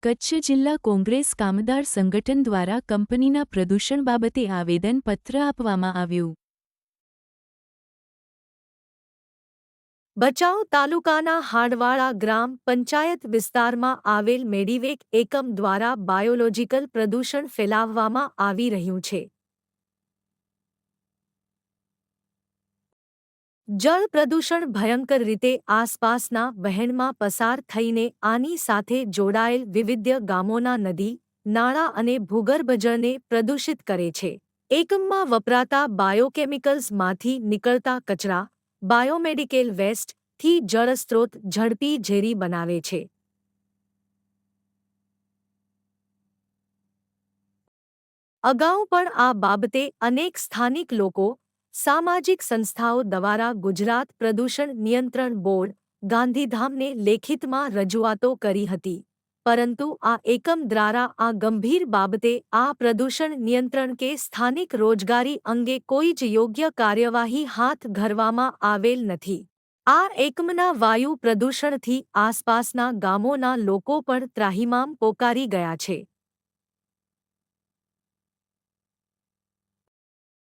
કચ્છ જિલ્લા કોંગ્રેસ કામદાર સંગઠન દ્વારા કંપનીના પ્રદૂષણ બાબતે આવેદનપત્ર આપવામાં આવ્યું. ભચાઉ તાલુકાના હાડવાળા ગ્રામ પંચાયત વિસ્તારમાં આવેલ મેડિવેક એકમ દ્વારા બાયોલોજિકલ પ્રદૂષણ ફેલાવવામાં આવી રહ્યું છે. જળ પ્રદૂષણ ભયંકર રીતે આસપાસના વહેણમાં પસાર થઈને આની સાથે જોડાયેલ વિવિધ ગામોના નદી, નાળા અને ભૂગર્ભ જળને પ્રદૂષિત કરે છે. એકમમાં વપરાતા બાયોકેમિકલ્સમાંથી નીકળતા કચરા, બાયોમેડિકલ વેસ્ટ થી જળસ્ત્રોત ઝડપી ઝેરી બનાવે છે. અગાઉ પણ આ બાબતે અનેક સ્થાનિક લોકો, સામાજિક સંસ્થાઓ દ્વારા ગુજરાત પ્રદૂષણ નિયંત્રણ બોર્ડ, ગાંધીધામને લેખિતમાં રજૂઆતો કરી હતી. પરંતુ આ એકમ દ્વારા આ ગંભીર બાબતે આ પ્રદૂષણ નિયંત્રણ કે સ્થાનિક રોજગારી અંગે કોઈ જ યોગ્ય કાર્યવાહી હાથ ધરવામાં આવેલ નથી. આ એકમના વાયુ પ્રદૂષણથી આસપાસના ગામોના લોકો પણ ત્રાહિમામ પોકારી ગયા છે.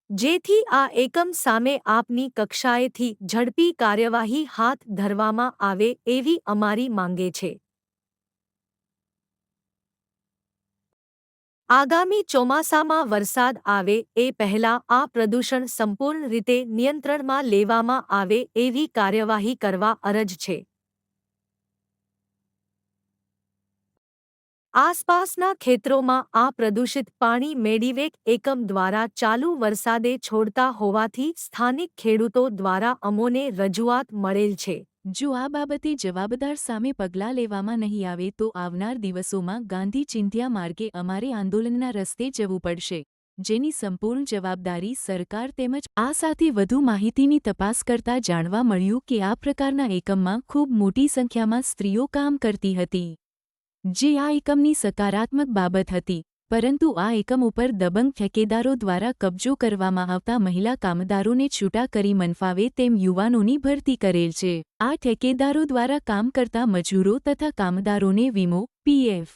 જેથી આ એકમ સામે આપની કક્ષાએથી ઝડપી કાર્યવાહી હાથ ધરવામાં આવે એવી અમારી માંગે છે. આગામી ચોમાસામાં વરસાદ આવે એ પહેલા આ પ્રદૂષણ સંપૂર્ણ રીતે નિયંત્રણમાં લેવામાં આવે એવી કાર્યવાહી કરવા અરજ છે. આસપાસના ખેતરોમાં આ પ્રદૂષિત પાણી મેડિવેક એકમ દ્વારા ચાલુ વરસાદે છોડતા હોવાથી સ્થાનિક ખેડૂતો દ્વારા અમોને રજૂઆત મળેલ છે. જો આ બાબતે જવાબદાર સામે પગલાં લેવામાં નહીં આવે તો આવનાર દિવસોમાં ગાંધી ચિંધ્યા માર્ગે અમારે આંદોલનના રસ્તે જવું પડશે, જેની સંપૂર્ણ જવાબદારી સરકાર તેમજ આ સાથે વધુ માહિતીની તપાસ કરતા જાણવા મળ્યું કે આ પ્રકારના એકમમાં ખૂબ મોટી સંખ્યામાં સ્ત્રીઓ કામ કરતી હતી. જે આ એકમની સકારાત્મક બાબત હતી, પરંતુ આ એકમ ઉપર દબંગ ઠેકેદારો દ્વારા કબજો કરવામાં આવતા મહિલા કામદારોને છૂટા કરી મનફાવે તેમ યુવાનોની ભરતી કરેલ છે. આ ઠેકેદારો દ્વારા કામ કરતા મજૂરો તથા કામદારોને વીમો, પીએફ,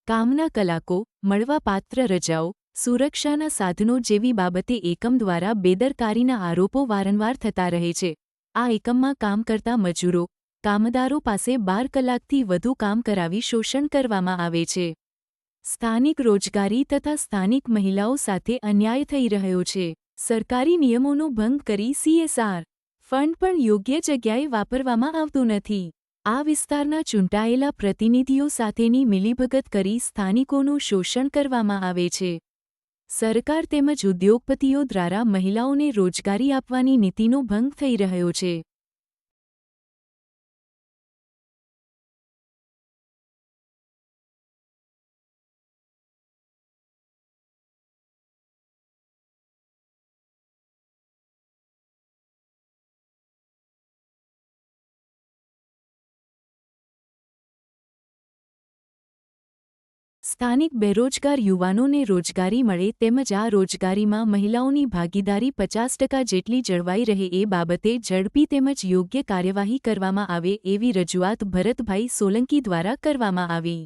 કામના કલાકો, મળવાપાત્ર રજાઓ, સુરક્ષાના સાધનો જેવી બાબતે એકમ દ્વારા બેદરકારીના આરોપો વારંવાર થતા રહે છે. આ એકમમાં કામ કરતા મજૂરો, કામદારો પાસે 12 કલાકથી વધુ કામ કરાવી શોષણ કરવામાં આવે છે. સ્થાનિક રોજગારી તથા સ્થાનિક મહિલાઓ સાથે અન્યાય થઈ રહ્યો છે. સરકારી નિયમોનો ભંગ કરી CSR ફંડ પણ યોગ્ય જગ્યાએ વાપરવામાં આવતું નથી. આ વિસ્તારના ચૂંટાયેલા પ્રતિનિધિઓ સાથેની મિલીભગત કરી સ્થાનિકોનું શોષણ કરવામાં આવે છે. સરકાર તેમજ ઉદ્યોગપતિઓ દ્વારા મહિલાઓને રોજગારી આપવાની નીતિનો ભંગ થઈ રહ્યો છે. સ્થાનિક બેરોજગાર યુવાનોને રોજગારી મળે તેમજ આ રોજગારીમાં મહિલાઓની ભાગીદારી 50% જેટલી જળવાઈ રહે એ બાબતે ઝડપી તેમજ યોગ્ય કાર્યવાહી કરવામાં આવે એવી રજૂઆત ભરતભાઈ સોલંકી દ્વારા કરવામાં આવી.